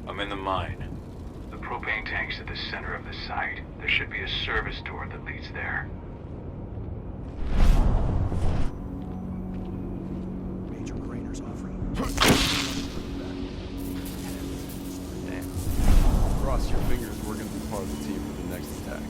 I'm in the mine. The propane tank's at the center of the site. There should be a service door that leads there. Major Grainer's offering. Damn. Cross your fingers, we're gonna be part of the team for the next attack.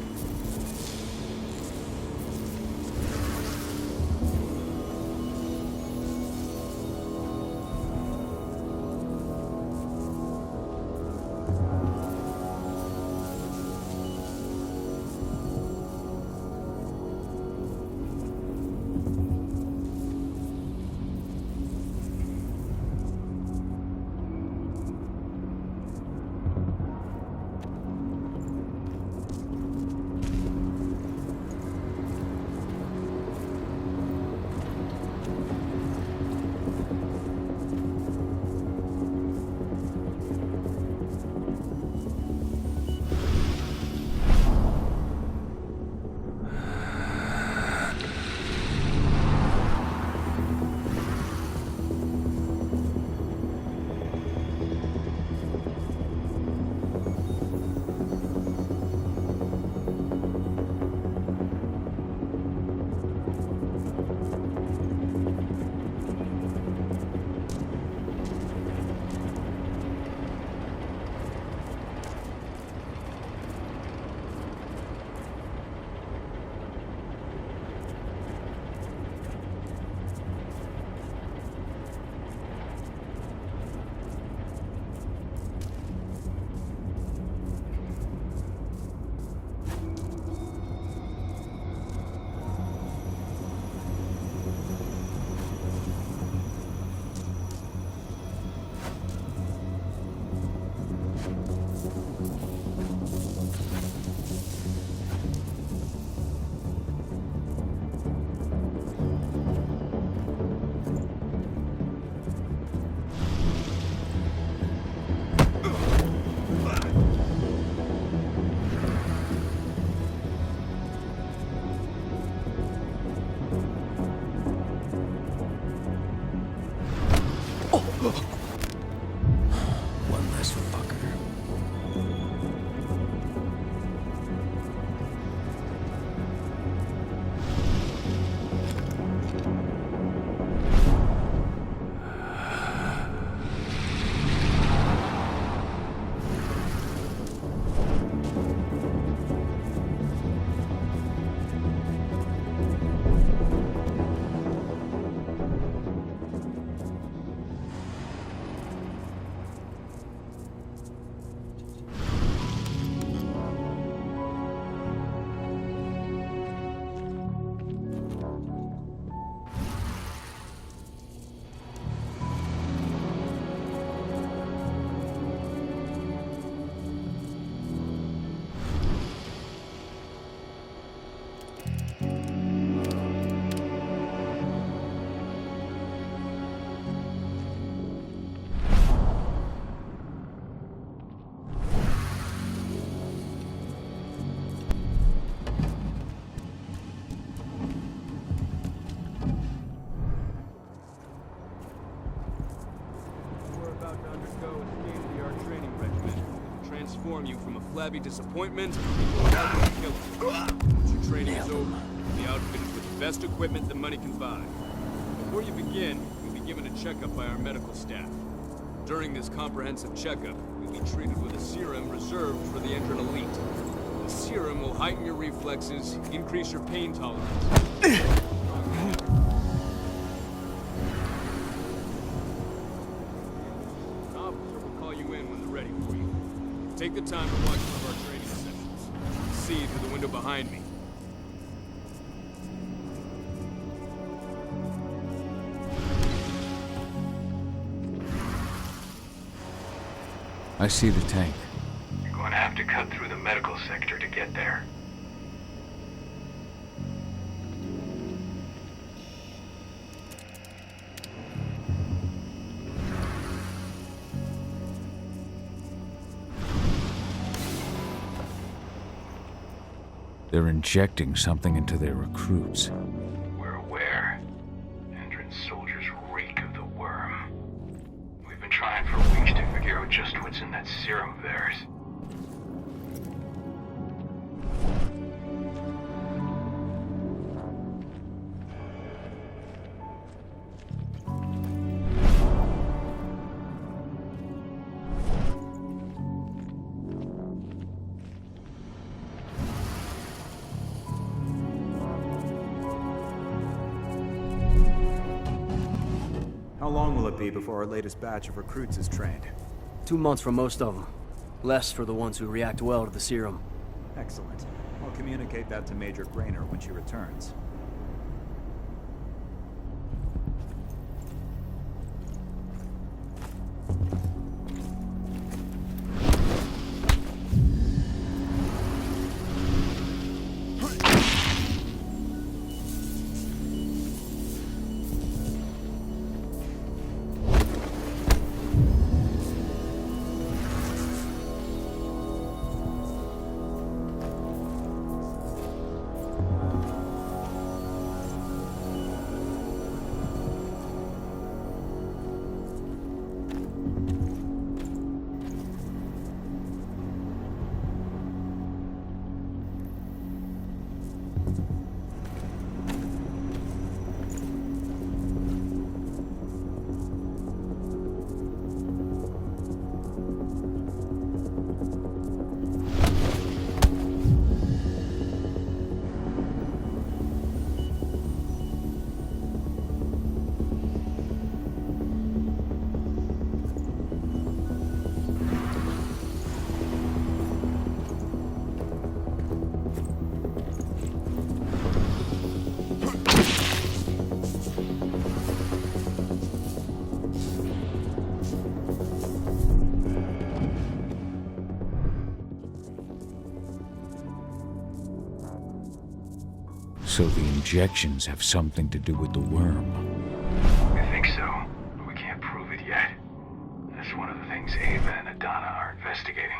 One less fucker. Transform you from a flabby disappointment into a hard killer. Once your training is over, you'll be outfitted with the best equipment that money can buy. Before you begin, you'll be given a checkup by our medical staff. During this comprehensive checkup, you'll be treated with a serum reserved for the entered elite. The serum will heighten your reflexes, increase your pain tolerance. Take the time to watch one of our training sessions. See through the window behind me. I see the tank. You're going to have to cut through the medical sector to get there. They're injecting something into their recruits. We're aware. Entrance soldiers reek of the worm. We've been trying for weeks to figure figure out just what's in that serum of theirs. How long will it be before our latest batch of recruits is trained? 2 months for most of them. Less for the ones who react well to the serum. Excellent. I'll communicate that to Major Grainer when she returns. So the injections have something to do with the worm. I think so, but we can't prove it yet. That's one of the things Ava and Adana are investigating.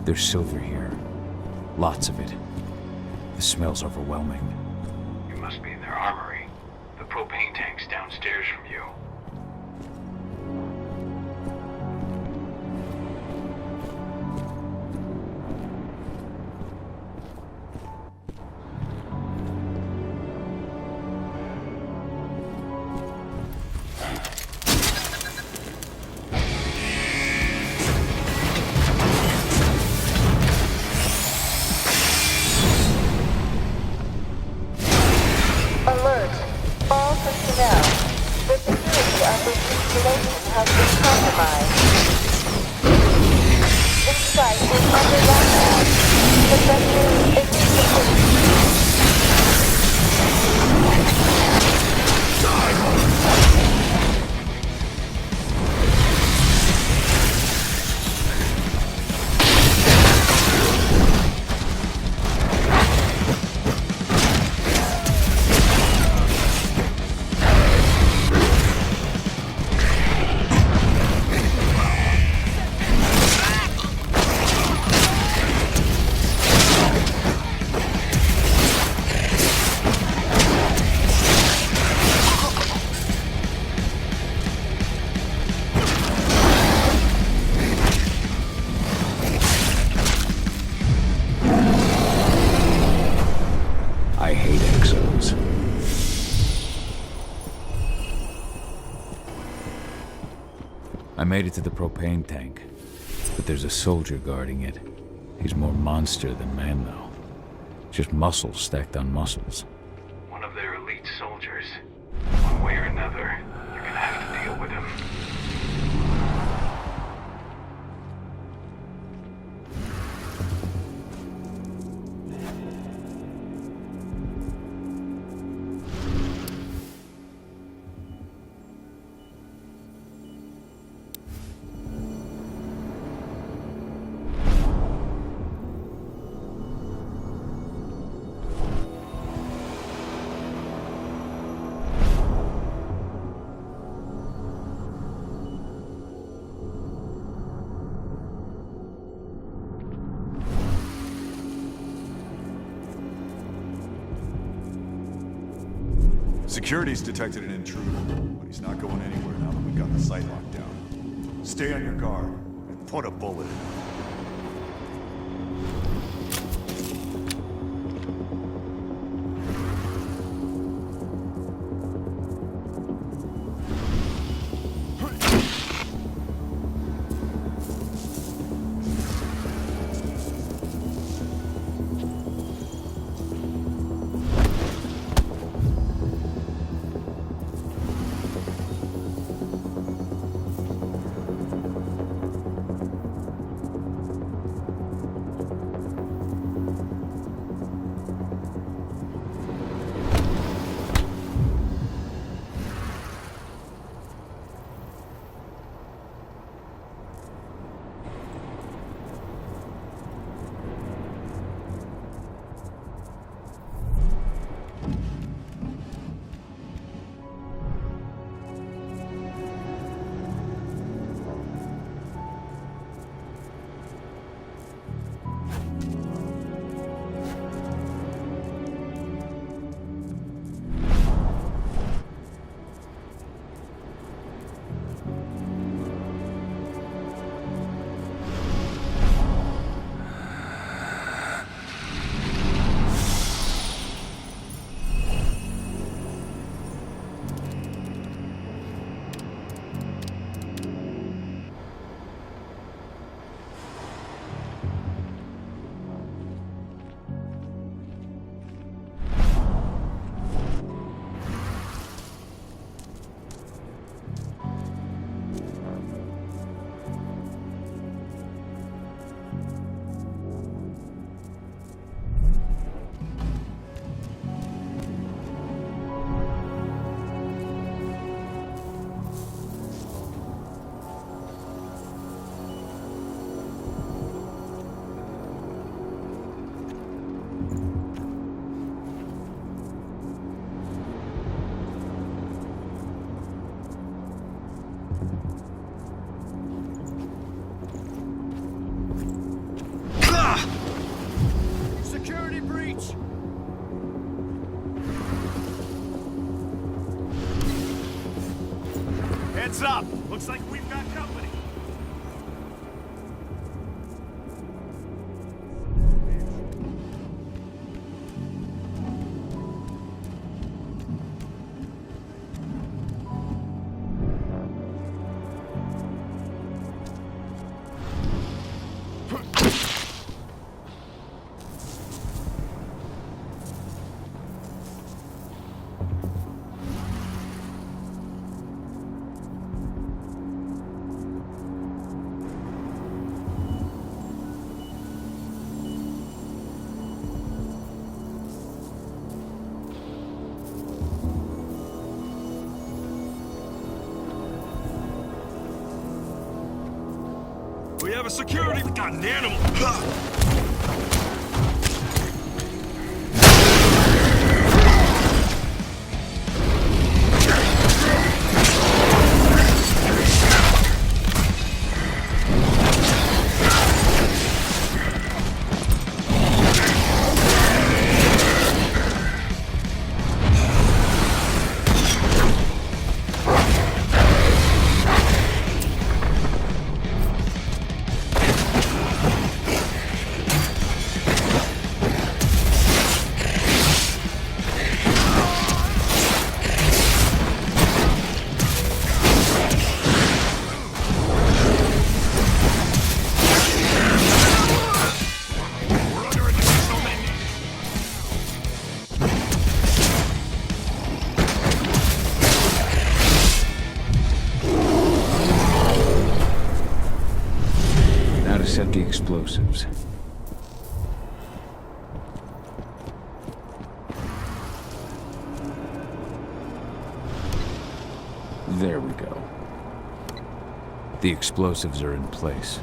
There's silver here. Lots of it. The smell's overwhelming. You must be in their armory. The propane tank's downstairs from you. Alert! All personnel. The security of this installation has been compromised. This site is under lockdown. Protecting immediately. I hate exos. I made it to the propane tank, but there's a soldier guarding it. He's more monster than man, though. Just muscles stacked on muscles. One of their elite soldiers. One way or another, you're gonna have to deal with them. Security's detected an intruder, but he's not going anywhere now that we've got the site locked down. Stay on your guard and put a bullet in him. Heads up! Looks like we've got company. We have a security... Got an animal! explosives. There we go. The explosives are in place.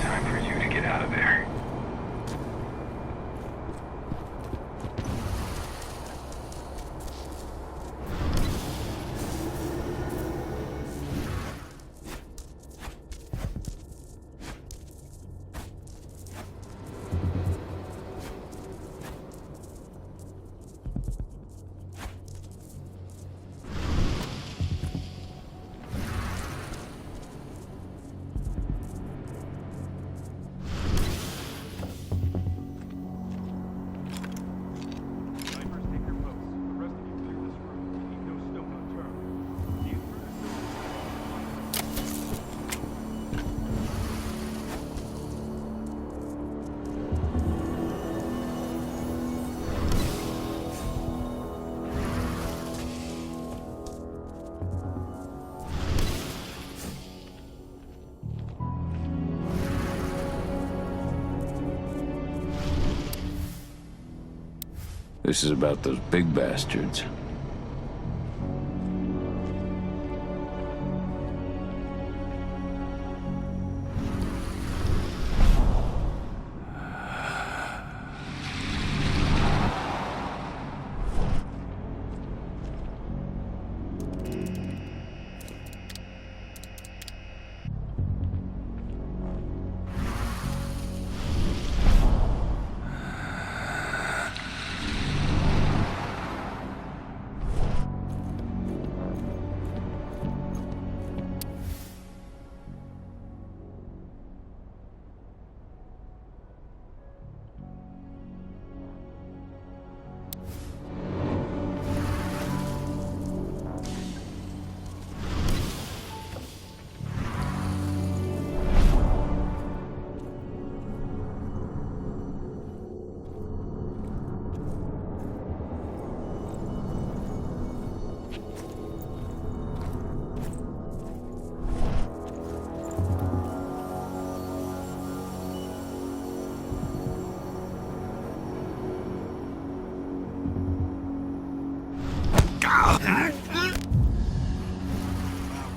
Time for you to get out of there. Snipers, take your posts. The rest of you clear this room. Leave no stone unturned. The This is about those big bastards.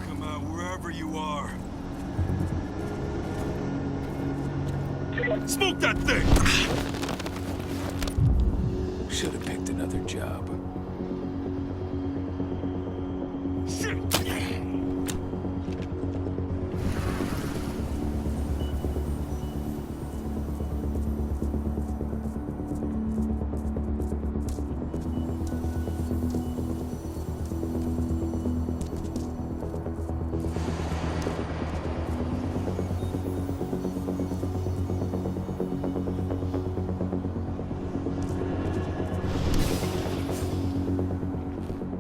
Come out wherever you are. Smoke that thing! Should have picked another job. Shit!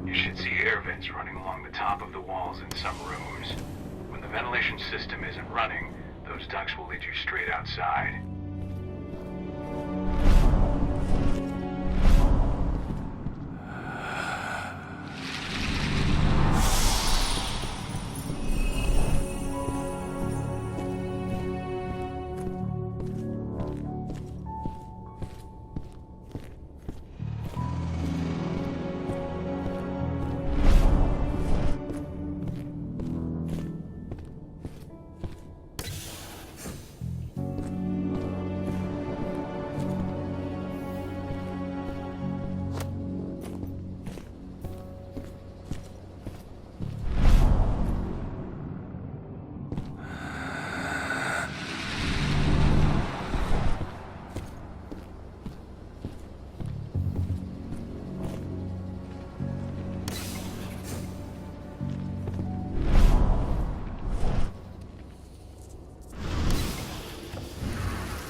You should see air vents running along the top of the walls in some rooms. When the ventilation system isn't running, those ducts will lead you straight outside.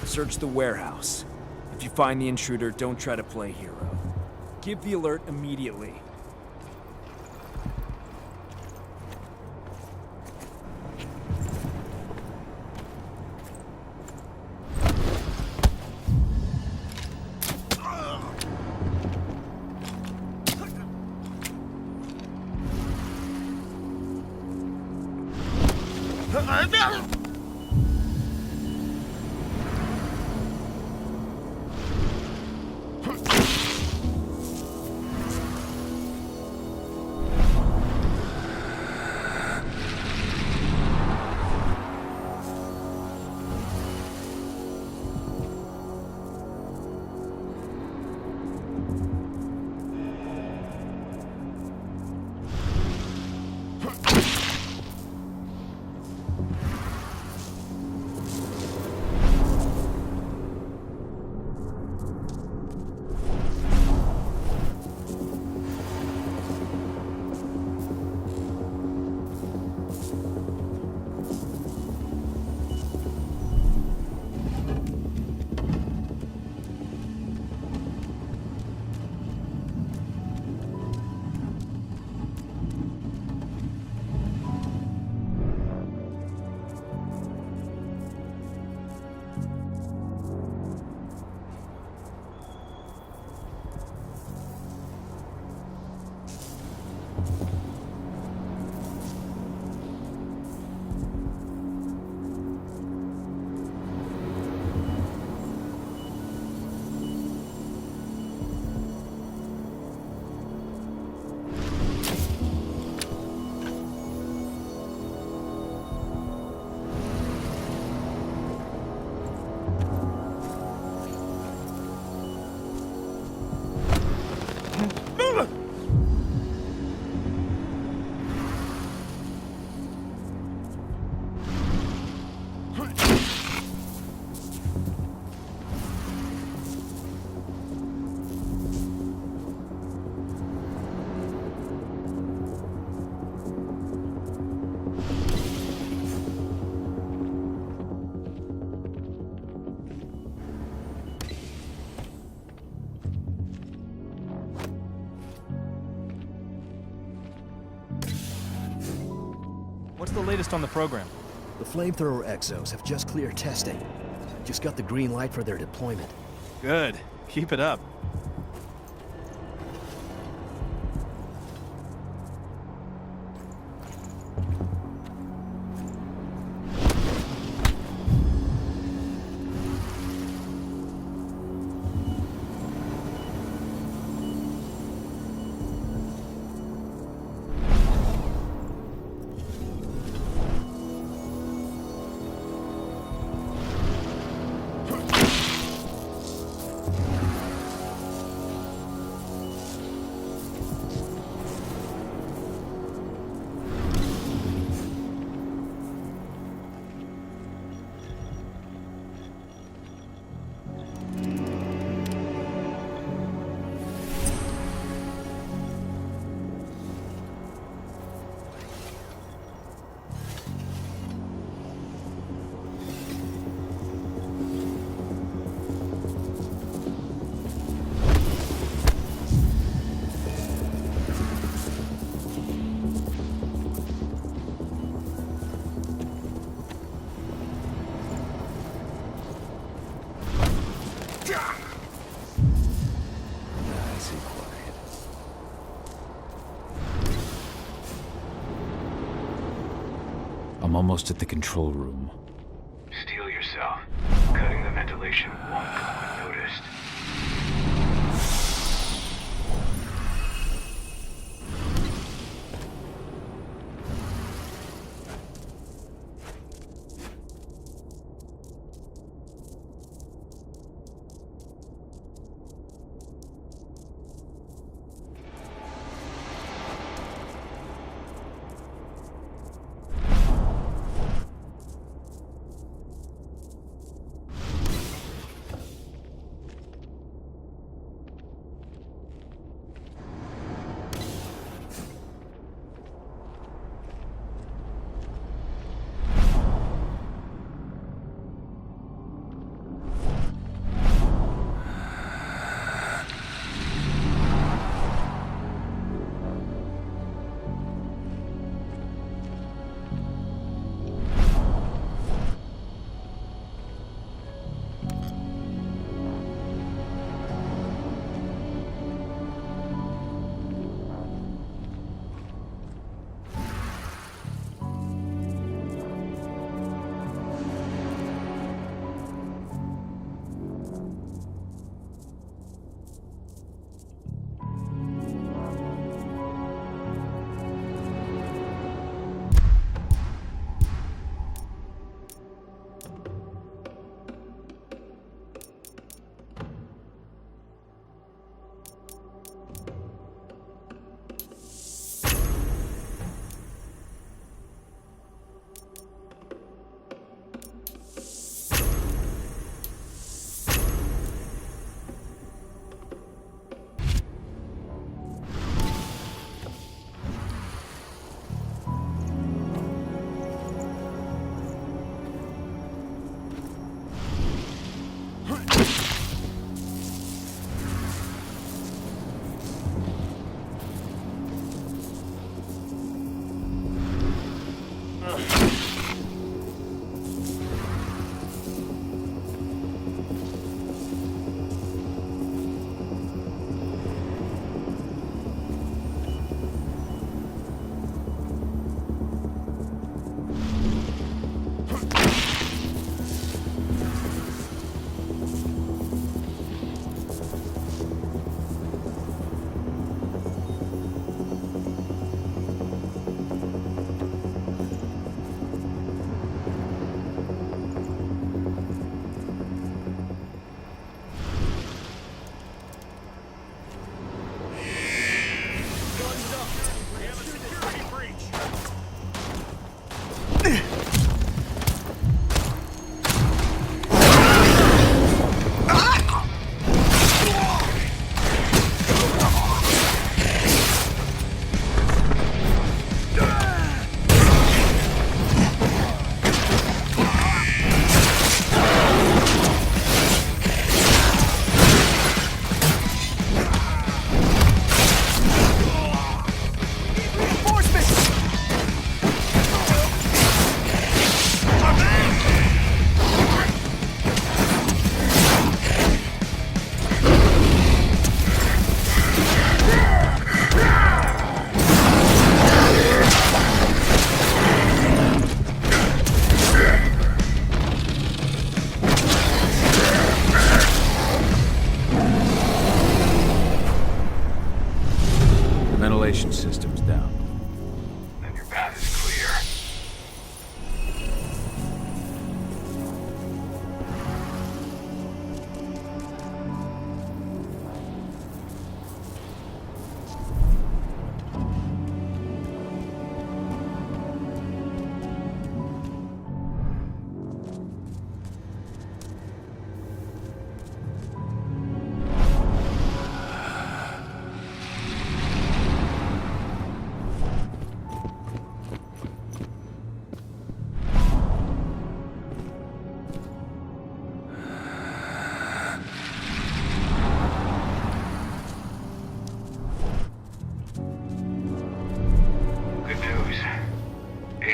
Search the warehouse. If you find the intruder, don't try to play hero. Give the alert immediately. What's the latest on the program? The flamethrower exos have just cleared testing. Just got the green light for their deployment. Good. Keep it up. Nice and quiet. I'm almost at the control room. Steel yourself. Cutting the ventilation won't go unnoticed.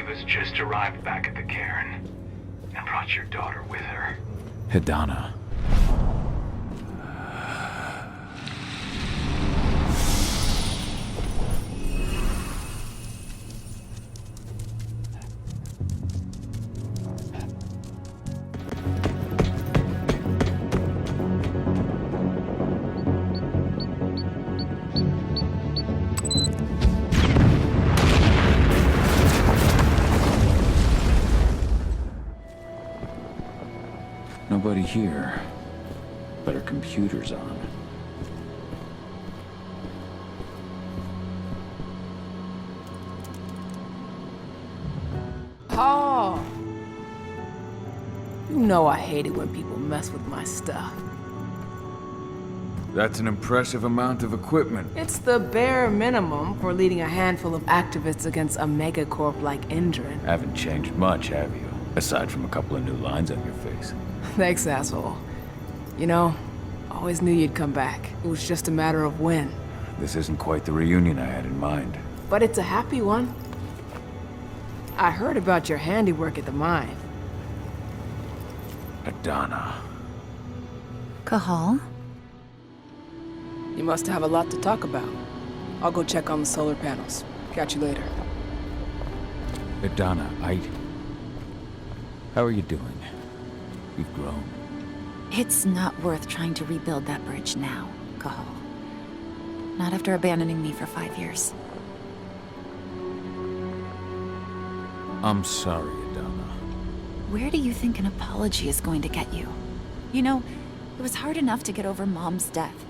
Ava's just arrived back at the cairn and brought your daughter with her. Hidana. Nobody here, but her computer's on. Oh. You know I hate it when people mess with my stuff. That's an impressive amount of equipment. It's the bare minimum for leading a handful of activists against a megacorp like Endrin. Haven't changed much, have you? Aside from a couple of new lines on your face. Thanks, asshole. You know, always knew you'd come back. It was just a matter of when. This isn't quite the reunion I had in mind. But it's a happy one. I heard about your handiwork at the mine. Hidana. Cahal? You must have a lot to talk about. I'll go check on the solar panels. Catch you later. Hidana, how are you doing? You've grown. It's not worth trying to rebuild that bridge now, Cahal. Not after abandoning me for 5 years. I'm sorry, Hidana. Where do you think an apology is going to get you? You know, it was hard enough to get over Mom's death,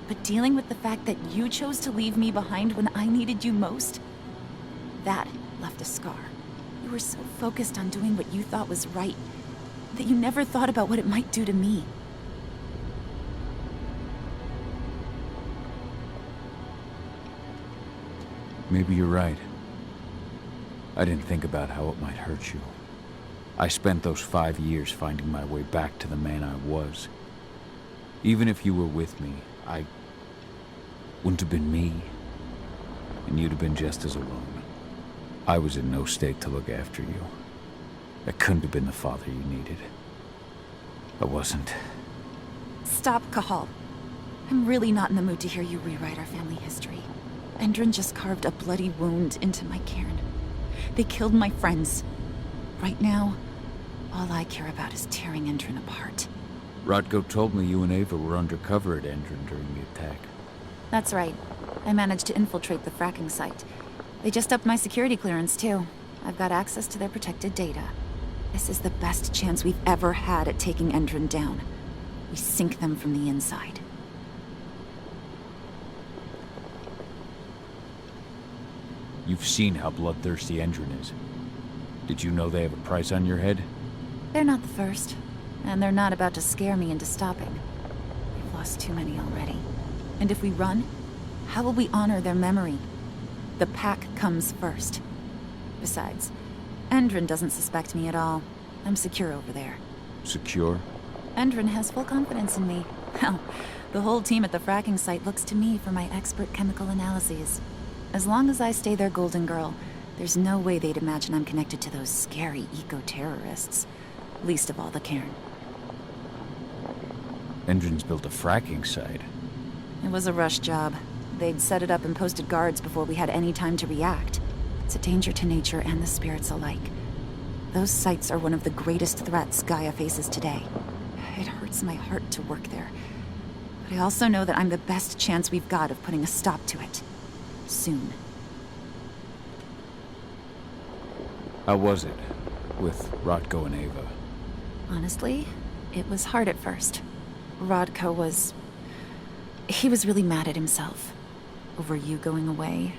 but dealing with the fact that you chose to leave me behind when I needed you most, that left a scar. You were so focused on doing what you thought was right, that you never thought about what it might do to me. Maybe you're right. I didn't think about how it might hurt you. I spent those 5 years finding my way back to the man I was. Even if you were with me, I wouldn't have been me. And you'd have been just as alone. I was in no state to look after you. I couldn't have been the father you needed. I wasn't. Stop, Cahal. I'm really not in the mood to hear you rewrite our family history. Endrin just carved a bloody wound into my cairn. They killed my friends. Right now, all I care about is tearing Endrin apart. Rodko told me you and Ava were undercover at Endrin during the attack. That's right. I managed to infiltrate the fracking site. They just upped my security clearance, too. I've got access to their protected data. This is the best chance we've ever had at taking Endrin down. We sink them from the inside. You've seen how bloodthirsty Endrin is. Did you know they have a price on your head? They're not the first, and they're not about to scare me into stopping. We've lost too many already. And if we run, how will we honor their memory? The pack comes first. Besides, Endrin doesn't suspect me at all. I'm secure over there. Secure? Endrin has full confidence in me. Hell, the whole team at the fracking site looks to me for my expert chemical analyses. As long as I stay their golden girl, there's no way they'd imagine I'm connected to those scary eco-terrorists. Least of all the cairn. Endrin's built a fracking site. It was a rush job. They'd set it up and posted guards before we had any time to react. It's a danger to nature and the spirits alike. Those sites are one of the greatest threats Gaia faces today. It hurts my heart to work there. But I also know that I'm the best chance we've got of putting a stop to it. Soon. How was it with Rodko and Ava? Honestly, it was hard at first. Rodko was... he was really mad at himself. Over you going away.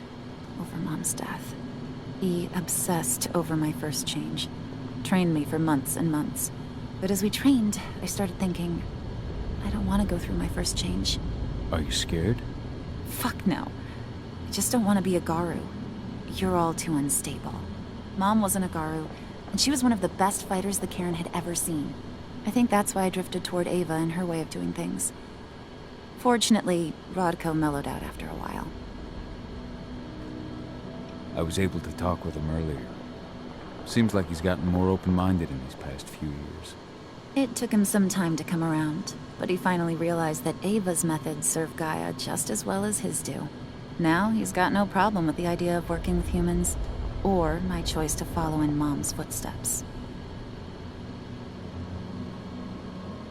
Over Mom's death. He obsessed over my first change. Trained me for months and months. But as we trained, I started thinking, I don't want to go through my first change. Are you scared? Fuck no. I just don't want to be a Garu. You're all too unstable. Mom wasn't a Garu, and she was one of the best fighters the Cairn had ever seen. I think that's why I drifted toward Ava and her way of doing things. Fortunately, Rodko mellowed out after a while. I was able to talk with him earlier. Seems like he's gotten more open-minded in these past few years. It took him some time to come around, but he finally realized that Ava's methods serve Gaia just as well as his do. Now he's got no problem with the idea of working with humans, or my choice to follow in Mom's footsteps.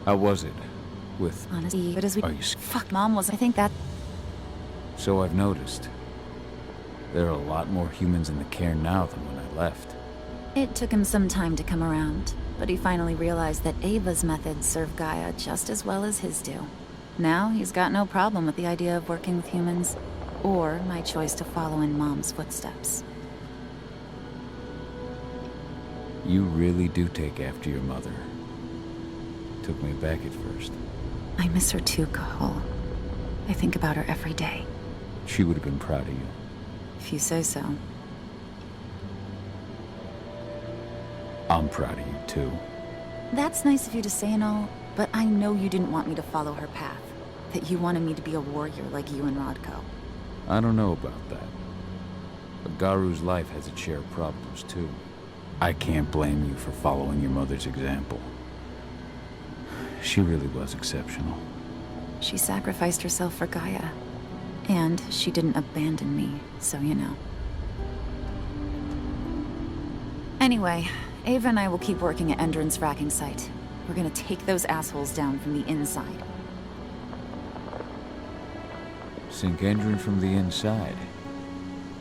How was it? With... Honestly, but as we... Are you... Fuck, Mom was... I think that... So I've noticed. There are a lot more humans in the care now than when I left. It took him some time to come around, but he finally realized that Ava's methods serve Gaia just as well as his do. Now he's got no problem with the idea of working with humans, or my choice to follow in Mom's footsteps. You really do take after your mother. Took me aback at first. I miss her too, Cahal. I think about her every day. She would have been proud of you. If you say so. I'm proud of you, too. That's nice of you to say and all, but I know you didn't want me to follow her path. That you wanted me to be a warrior like you and Rodko. I don't know about that. But Garu's life has its share of problems, too. I can't blame you for following your mother's example. She really was exceptional. She sacrificed herself for Gaia. And she didn't abandon me, so you know. Anyway, Ava and I will keep working at Endron's fracking site. We're gonna take those assholes down from the inside. Sink Endron from the inside?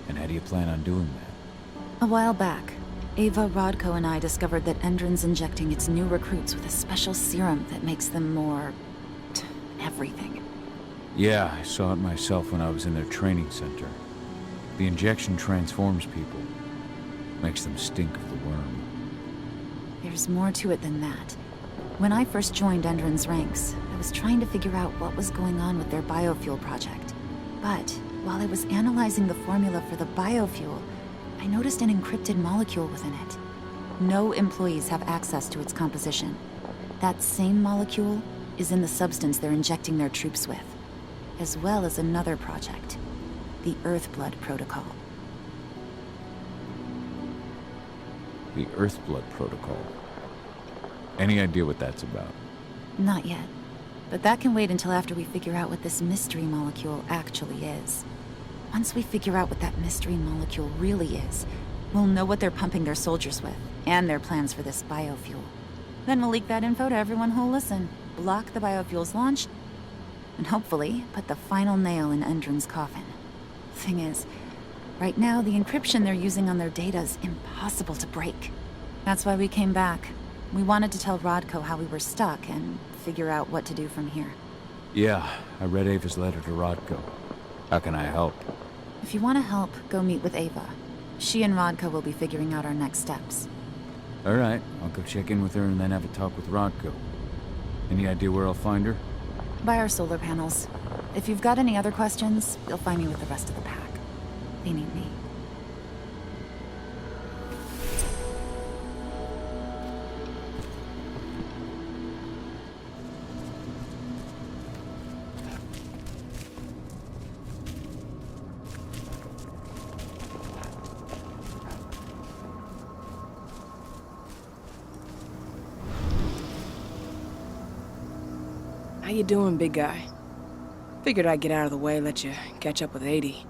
And how do you plan on doing that? A while back, Ava, Rodko, and I discovered that Endron's injecting its new recruits with a special serum that makes them more... everything. Yeah, I saw it myself when I was in their training center. The injection transforms people. Makes them stink of the worm. There's more to it than that. When I first joined Endron's ranks, I was trying to figure out what was going on with their biofuel project. But while I was analyzing the formula for the biofuel, I noticed an encrypted molecule within it. No employees have access to its composition. That same molecule is in the substance they're injecting their troops with, as well as another project, the EarthBlood protocol. The EarthBlood protocol. Any idea what that's about? Not yet. But that can wait until after we figure out what this mystery molecule actually is. Once we figure out what that mystery molecule really is, we'll know what they're pumping their soldiers with, and their plans for this biofuel. Then we'll leak that info to everyone who'll listen, block the biofuel's launch, and hopefully put the final nail in Endron's coffin. Thing is, right now the encryption they're using on their data is impossible to break. That's why we came back. We wanted to tell Rodko how we were stuck and figure out what to do from here. Yeah, I read Ava's letter to Rodko. How can I help? If you want to help, go meet with Ava. She and Rodko will be figuring out our next steps. Alright, I'll go check in with her and then have a talk with Rodko. Any idea where I'll find her? By our solar panels. If you've got any other questions, you'll find me with the rest of the pack. They need me. How you doing, big guy? Figured I'd get out of the way, let you catch up with 80.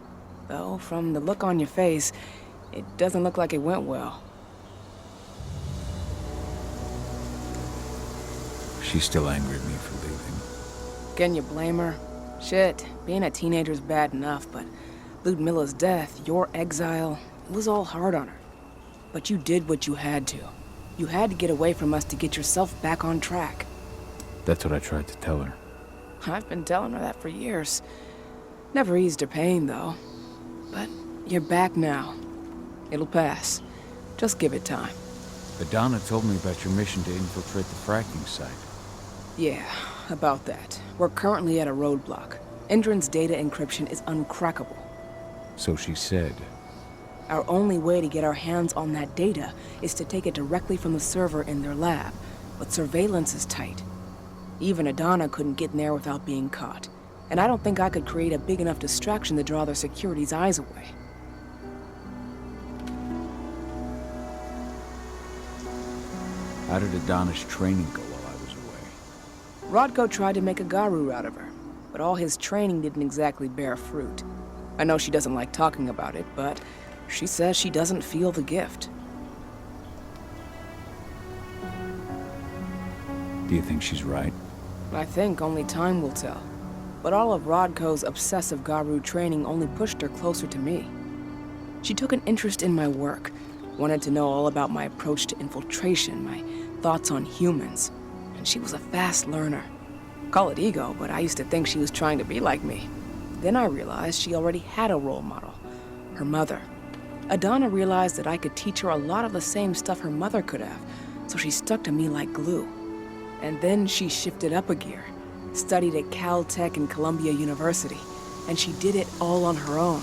Though, from the look on your face, it doesn't look like it went well. She's still angry at me for leaving. Can you blame her? Shit, being a teenager's bad enough, but Ludmilla's death, your exile, it was all hard on her. But you did what you had to. You had to get away from us to get yourself back on track. That's what I tried to tell her. I've been telling her that for years. Never eased her pain, though. But you're back now. It'll pass. Just give it time. Adana told me about your mission to infiltrate the fracking site. Yeah, about that. We're currently at a roadblock. Endron's data encryption is uncrackable. So she said. Our only way to get our hands on that data is to take it directly from the server in their lab. But surveillance is tight. Even Adana couldn't get in there without being caught. And I don't think I could create a big enough distraction to draw their security's eyes away. How did Adonis' training go while I was away? Rodko tried to make a Garu out of her, but all his training didn't exactly bear fruit. I know she doesn't like talking about it, but she says she doesn't feel the gift. Do you think she's right? I think only time will tell. But all of Rodko's obsessive Garu training only pushed her closer to me. She took an interest in my work, wanted to know all about my approach to infiltration, my thoughts on humans, and she was a fast learner. Call it ego, but I used to think she was trying to be like me. Then I realized she already had a role model, her mother. Adana realized that I could teach her a lot of the same stuff her mother could have, so she stuck to me like glue. And then she shifted up a gear, studied at Caltech and Columbia University, and she did it all on her own.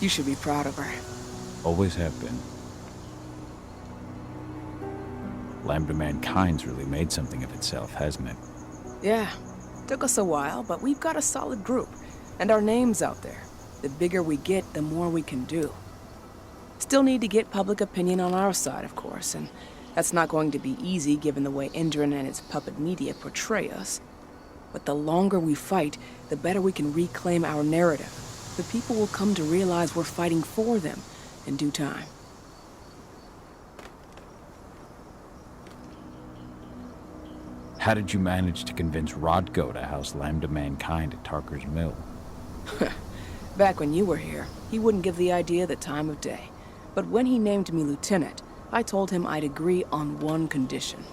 You should be proud of her. Always have been. Lambda Mankind's really made something of itself, hasn't it? Yeah. Took us a while, but we've got a solid group, and our name's out there. The bigger we get, the more we can do. Still need to get public opinion on our side, of course, and that's not going to be easy given the way Indran and its puppet media portray us. But the longer we fight, the better we can reclaim our narrative. The people will come to realize we're fighting for them in due time. How did you manage to convince Rodko to house Lambda Mankind at Tarker's Mill? Back when you were here, he wouldn't give the idea the time of day. But when he named me lieutenant, I told him I'd agree on one condition.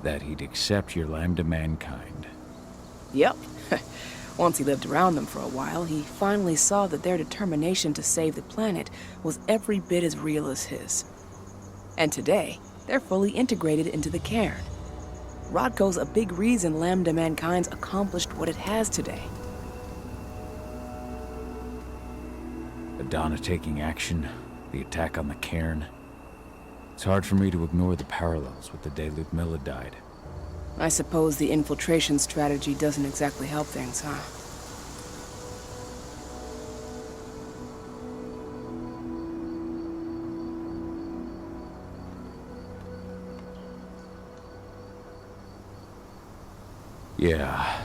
That he'd accept your Lambda Mankind. Yep. Once he lived around them for a while, he finally saw that their determination to save the planet was every bit as real as his. And today, they're fully integrated into the cairn. Rodko's a big reason Lambda Mankind's accomplished what it has today. Adana taking action, the attack on the cairn. It's hard for me to ignore the parallels with the day Ludmilla died. I suppose the infiltration strategy doesn't exactly help things, huh? Yeah.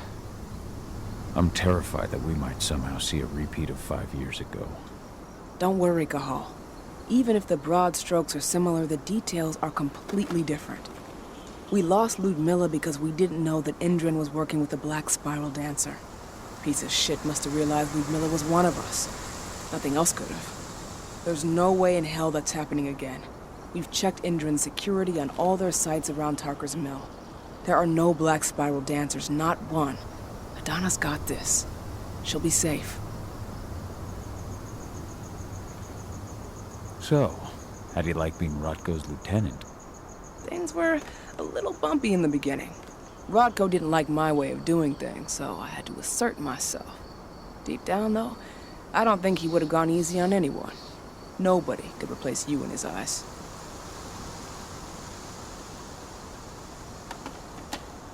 I'm terrified that we might somehow see a repeat of 5 years ago. Don't worry, Cahal. Even if the broad strokes are similar, the details are completely different. We lost Ludmilla because we didn't know that Indran was working with the Black Spiral Dancer. Piece of shit must have realized Ludmilla was one of us. Nothing else could have. There's no way in hell that's happening again. We've checked Indran's security on all their sites around Tarker's Mill. There are no Black Spiral Dancers, not one. Adana's got this. She'll be safe. So, how do you like being Rodko's lieutenant? Things were a little bumpy in the beginning. Rodko didn't like my way of doing things, so I had to assert myself. Deep down, though, I don't think he would have gone easy on anyone. Nobody could replace you in his eyes.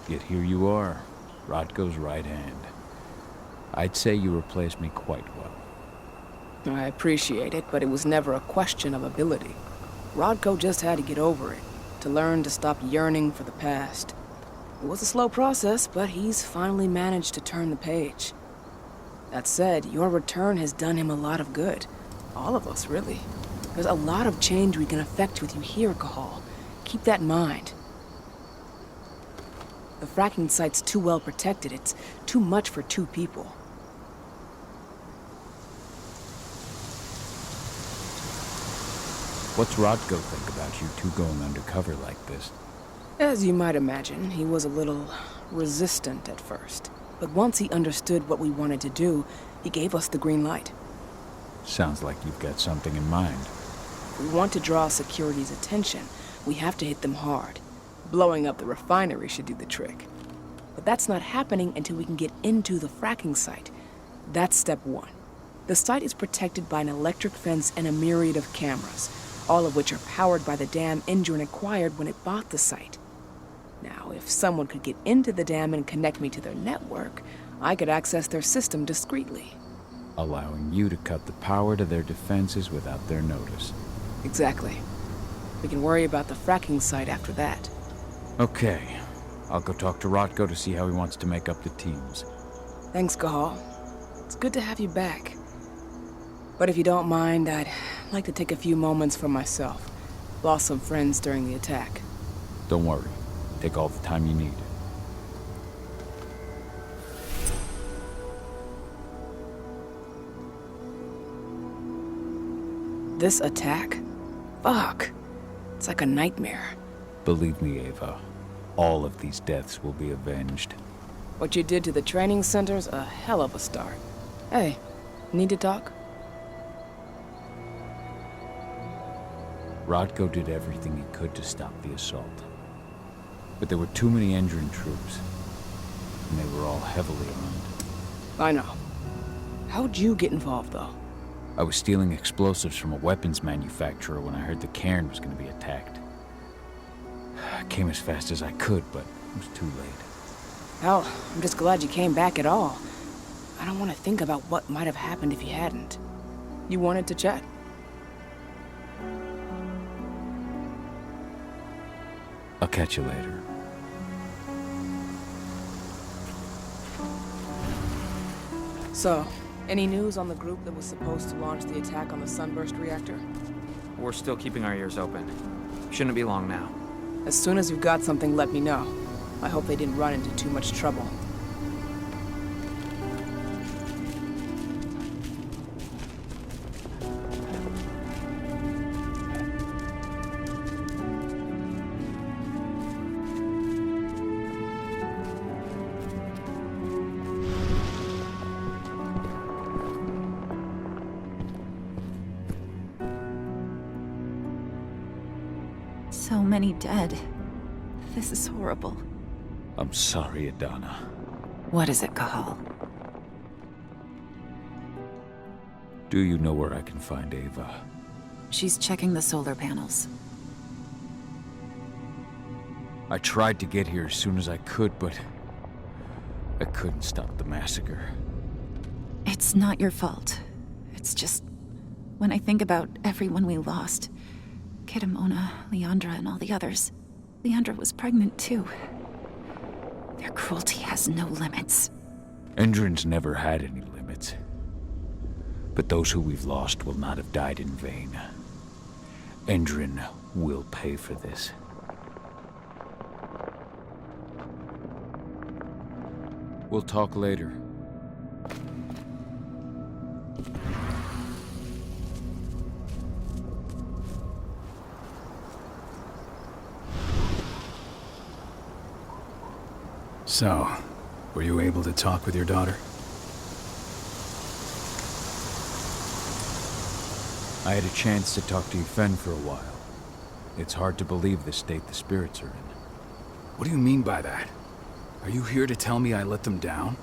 Yet here you are, Rodko's right hand. I'd say you replaced me quite well. I appreciate it, but it was never a question of ability. Rodko just had to get over it, to learn to stop yearning for the past. It was a slow process, but he's finally managed to turn the page. That said, your return has done him a lot of good. All of us, really. There's a lot of change we can effect with you here, Cahal. Keep that in mind. The fracking site's too well protected. It's too much for 2 people. What's Rodko think about you two going undercover like this? As you might imagine, he was a little resistant at first. But once he understood what we wanted to do, he gave us the green light. Sounds like you've got something in mind. If we want to draw security's attention, we have to hit them hard. Blowing up the refinery should do the trick. But that's not happening until we can get into the fracking site. That's step 1. The site is protected by an electric fence and a myriad of cameras, all of which are powered by the dam Indran acquired when it bought the site. Now, if someone could get into the dam and connect me to their network, I could access their system discreetly. Allowing you to cut the power to their defenses without their notice. Exactly. We can worry about the fracking site after that. Okay. I'll go talk to Rotko to see how he wants to make up the teams. Thanks, Cahal. It's good to have you back. But if you don't mind, I'd like to take a few moments for myself. Lost some friends during the attack. Don't worry. Take all the time you need. This attack? Fuck. It's like a nightmare. Believe me, Ava. All of these deaths will be avenged. What you did to the training center's a hell of a start. Hey, need to talk? Rotko did everything he could to stop the assault. But there were too many Endron troops, and they were all heavily armed. I know. How'd you get involved, though? I was stealing explosives from a weapons manufacturer when I heard the cairn was going to be attacked. I came as fast as I could, but it was too late. Hell, I'm just glad you came back at all. I don't want to think about what might have happened if you hadn't. You wanted to chat? I'll catch you later. So, any news on the group that was supposed to launch the attack on the Sunburst reactor? We're still keeping our ears open. Shouldn't be long now. As soon as you've got something, let me know. I hope they didn't run into too much trouble. So many dead. This is horrible. I'm sorry, Adana. What is it, Cahal? Do you know where I can find Ava? She's checking the solar panels. I tried to get here as soon as I could, but I couldn't stop the massacre. It's not your fault. It's just... when I think about everyone we lost... Kitamona, Leandra, and all the others. Leandra was pregnant, too. Their cruelty has no limits. Endron's never had any limits. But those who we've lost will not have died in vain. Endron will pay for this. We'll talk later. So, were you able to talk with your daughter? I had a chance to talk to Yfen for a while. It's hard to believe the state the spirits are in. What do you mean by that? Are you here to tell me I let them down?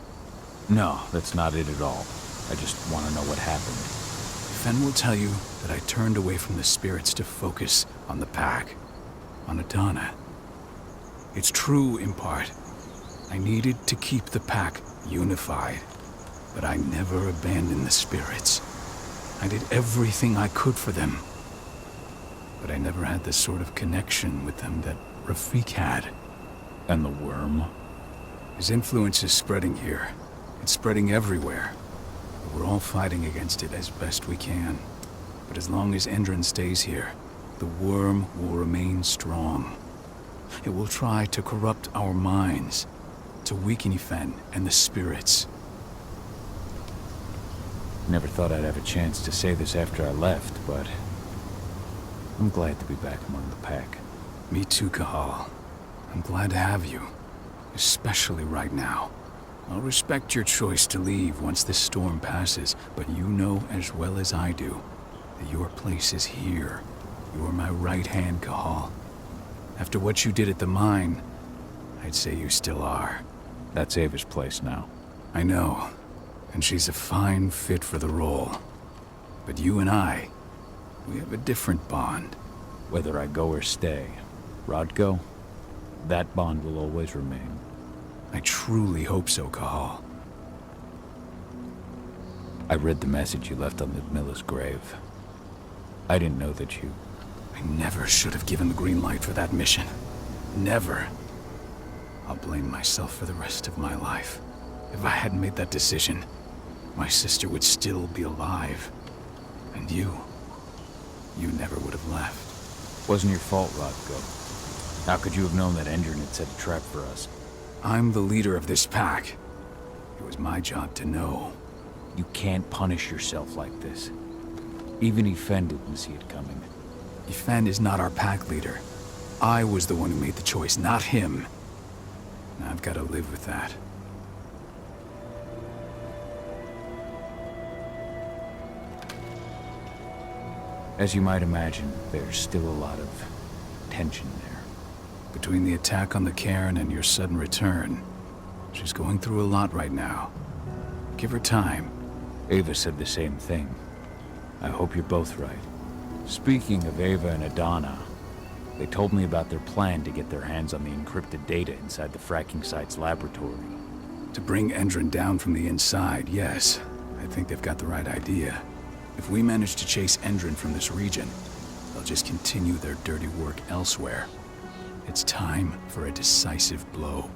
No, that's not it at all. I just want to know what happened. Yfen will tell you that I turned away from the spirits to focus on the pack. On Adana. It's true in part. I needed to keep the pack unified, but I never abandoned the spirits. I did everything I could for them, but I never had the sort of connection with them that Rafik had. And the worm? His influence is spreading here. It's spreading everywhere. We're all fighting against it as best we can. But as long as Endron stays here, the worm will remain strong. It will try to corrupt our minds, to weaken Yfen and the spirits. Never thought I'd have a chance to say this after I left, but I'm glad to be back among the pack. Me too, Cahal. I'm glad to have you, especially right now. I'll respect your choice to leave once this storm passes, but you know as well as I do that your place is here. You're my right hand, Cahal. After what you did at the mine, I'd say you still are. That's Ava's place now. I know, and she's a fine fit for the role. But you and I, we have a different bond. Whether I go or stay, Rodko, that bond will always remain. I truly hope so, Cahal. I read the message you left on Ludmilla's grave. I didn't know that you... I never should have given the green light for that mission. Never. I'll blame myself for the rest of my life. If I hadn't made that decision, my sister would still be alive. And you never would have left. Wasn't your fault, Rodko. How could you have known that Endron had set a trap for us? I'm the leader of this pack. It was my job to know. You can't punish yourself like this. Even Yfen didn't see it coming. Yfen is not our pack leader. I was the one who made the choice, not him. And I've got to live with that. As you might imagine, there's still a lot of tension there. Between the attack on the cairn and your sudden return, she's going through a lot right now. Give her time. Ava said the same thing. I hope you're both right. Speaking of Ava and Adana, they told me about their plan to get their hands on the encrypted data inside the fracking site's laboratory. To bring Endron down from the inside, yes. I think they've got the right idea. If we manage to chase Endron from this region, they'll just continue their dirty work elsewhere. It's time for a decisive blow.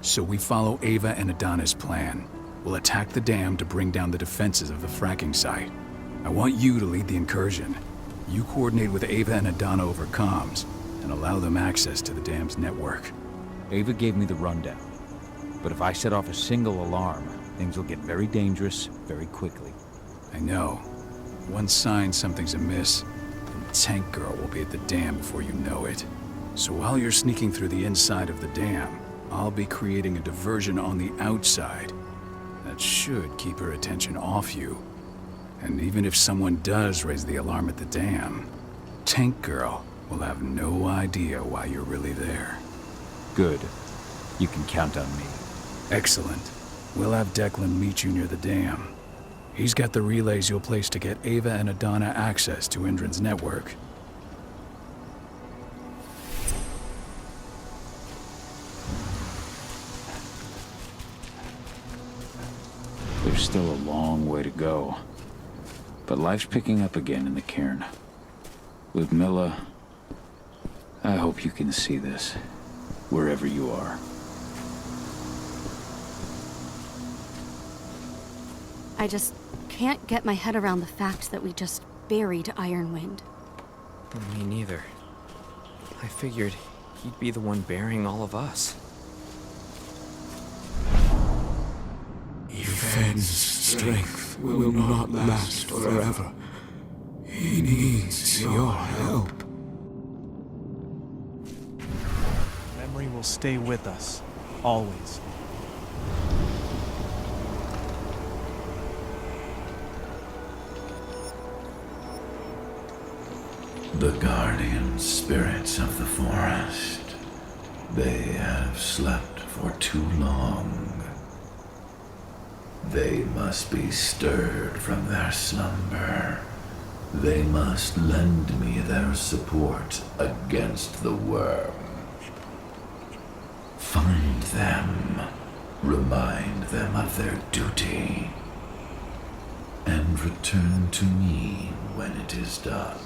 So we follow Ava and Adana's plan. We'll attack the dam to bring down the defenses of the fracking site. I want you to lead the incursion. You coordinate with Ava and Adana over comms, and allow them access to the dam's network. Ava gave me the rundown. But if I set off a single alarm, things will get very dangerous very quickly. I know. One sign something's amiss, and the tank girl will be at the dam before you know it. So while you're sneaking through the inside of the dam, I'll be creating a diversion on the outside. That should keep her attention off you. And even if someone does raise the alarm at the dam, Tank Girl will have no idea why you're really there. Good. You can count on me. Excellent. We'll have Declan meet you near the dam. He's got the relays you'll place to get Ava and Adana access to Endron's network. There's still a long way to go. But life's picking up again in the cairn. With Milla, I hope you can see this, wherever you are. I just can't get my head around the fact that we just buried Ironwind. Me neither. I figured he'd be the one burying all of us. Yfen's strength will not last forever. He needs your help. Memory will stay with us, always. The guardian spirits of the forest. They have slept for too long. They must be stirred from their slumber. They must lend me their support against the worm. Find them, remind them of their duty, and return to me when it is done.